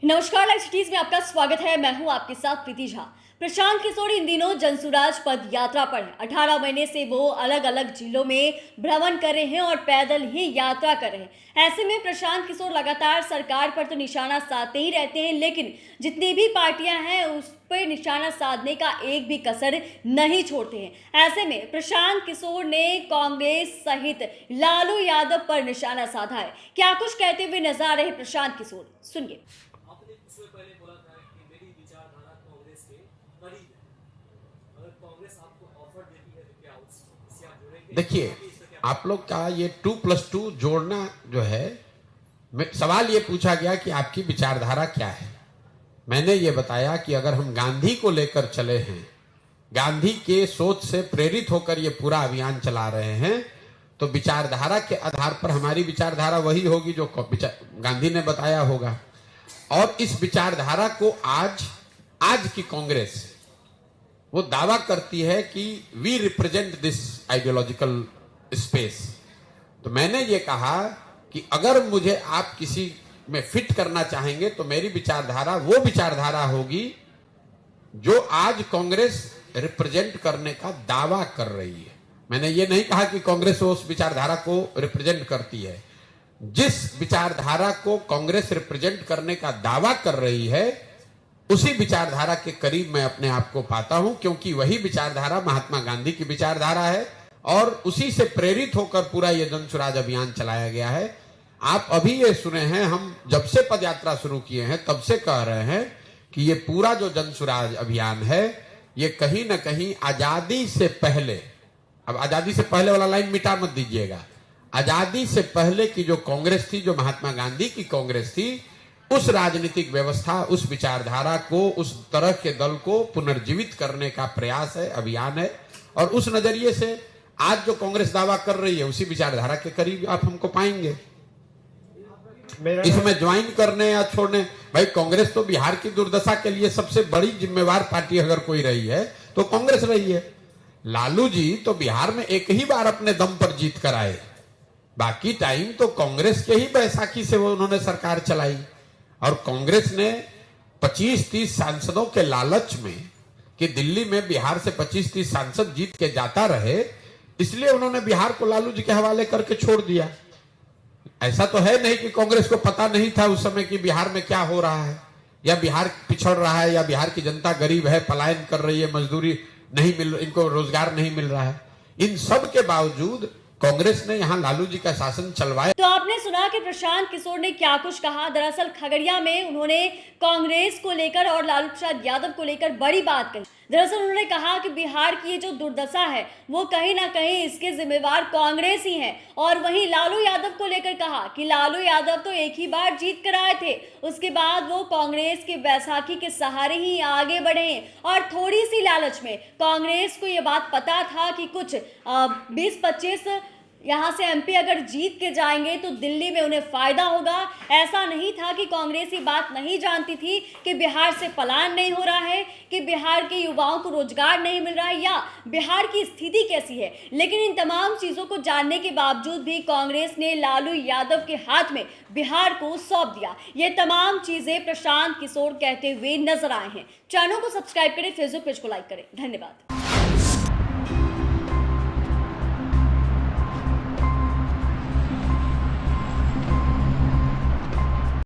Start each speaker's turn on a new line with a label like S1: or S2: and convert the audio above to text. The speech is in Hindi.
S1: नमस्कार, लाइव सिटीज में आपका स्वागत है। मैं हूं आपके साथ प्रीति झा। प्रशांत किशोर इन दिनों जनसुराज पद यात्रा पर है। 18 महीने से वो अलग अलग जिलों में भ्रमण कर रहे हैं और पैदल ही यात्रा कर रहे हैं। ऐसे में प्रशांत किशोर लगातार सरकार पर तो निशाना साधते ही रहते हैं, लेकिन जितनी भी पार्टियां हैं उस पर निशाना साधने का एक भी कसर नहीं छोड़ते हैं। ऐसे में प्रशांत किशोर ने कांग्रेस सहित लालू यादव पर निशाना साधा है। क्या कुछ कहते हुए नजर आ रहे प्रशांत किशोर, सुनिए।
S2: उससे पहले बोला था कि मेरी विचारधारा कांग्रेस के करीब है। अगर कांग्रेस आपको ऑफर देती है तो क्या उससे आप जुड़ेंगे?
S3: देखिए, आप लोग का ये 2+2 जोड़ना जो है, सवाल ये पूछा गया कि आपकी विचारधारा क्या है। मैंने ये बताया कि अगर हम गांधी को लेकर चले हैं, गांधी के सोच से प्रेरित होकर ये पूरा अभियान चला रहे हैं, तो विचारधारा के आधार पर हमारी विचारधारा वही होगी जो गांधी ने बताया होगा। और इस विचारधारा को आज की कांग्रेस वो दावा करती है कि we represent this ideological space. तो मैंने ये कहा कि अगर मुझे आप किसी में फिट करना चाहेंगे तो मेरी विचारधारा वो विचारधारा होगी जो आज कांग्रेस रिप्रेजेंट करने का दावा कर रही है। मैंने ये नहीं कहा कि कांग्रेस उस विचारधारा को रिप्रेजेंट करती है। जिस विचारधारा को कांग्रेस रिप्रेजेंट करने का दावा कर रही है, उसी विचारधारा के करीब मैं अपने आप को पाता हूं, क्योंकि वही विचारधारा महात्मा गांधी की विचारधारा है और उसी से प्रेरित होकर पूरा ये जनसुराज अभियान चलाया गया है। आप अभी ये सुने हैं, हम जब से पदयात्रा शुरू किए हैं तब से कह रहे हैं कि ये पूरा जो जनसुराज अभियान है, ये कहीं ना कहीं आजादी से पहले, अब आजादी से पहले वाला लाइन मिटा मत दीजिएगा, आजादी से पहले की जो कांग्रेस थी, जो महात्मा गांधी की कांग्रेस थी, उस राजनीतिक व्यवस्था, उस विचारधारा को, उस तरह के दल को पुनर्जीवित करने का प्रयास है, अभियान है। और उस नजरिए से आज जो कांग्रेस दावा कर रही है, उसी विचारधारा के करीब आप हमको पाएंगे। इसमें ज्वाइन करने या छोड़ने, भाई कांग्रेस तो बिहार की दुर्दशा के लिए सबसे बड़ी जिम्मेवार पार्टी अगर कोई रही है तो कांग्रेस रही है। लालू जी तो बिहार में एक ही बार अपने दम पर जीत कर आए, बाकी टाइम तो कांग्रेस के ही बैसाखी से वो उन्होंने सरकार चलाई। और कांग्रेस ने 25-30 सांसदों के लालच में कि दिल्ली में बिहार से 25-30 सांसद जीत के जाता रहे, इसलिए उन्होंने बिहार को लालू जी के हवाले करके छोड़ दिया। ऐसा तो है नहीं कि कांग्रेस को पता नहीं था उस समय कि बिहार में क्या हो रहा है, या बिहार पिछड़ रहा है, या बिहार की जनता गरीब है, पलायन कर रही है, मजदूरी नहीं मिल, इनको रोजगार नहीं मिल रहा है। इन सब के बावजूद कांग्रेस ने यहाँ लालू जी का शासन चलवाया।
S1: तो आपने सुना कि प्रशांत किशोर ने क्या कुछ कहा। दरअसल खगड़िया में उन्होंने कांग्रेस को लेकर और लालू प्रसाद यादव को लेकर बड़ी बात कही। दरअसल उन्होंने कहा कि बिहार की ये जो दुर्दशा है वो कहीं ना कहीं इसके जिम्मेवार कांग्रेस ही है। और वहीं लालू यादव को लेकर कहा कि लालू यादव तो एक ही बार जीत कर आए थे, उसके बाद वो कांग्रेस के बैसाखी के सहारे ही आगे बढ़े हैं। और थोड़ी सी लालच में कांग्रेस को ये बात पता था कि कुछ 20-25 यहाँ से एमपी अगर जीत के जाएंगे तो दिल्ली में उन्हें फायदा होगा। ऐसा नहीं था कि कांग्रेस ये बात नहीं जानती थी कि बिहार से पलायन नहीं हो रहा है, कि बिहार के युवाओं को रोजगार नहीं मिल रहा है, या बिहार की स्थिति कैसी है। लेकिन इन तमाम चीज़ों को जानने के बावजूद भी कांग्रेस ने लालू यादव के हाथ में बिहार को सौंप दिया। ये तमाम चीज़ें प्रशांत किशोर कहते हुए नजर आए हैं। चैनल को सब्सक्राइब करें, फेसबुक पेज को लाइक करें। धन्यवाद।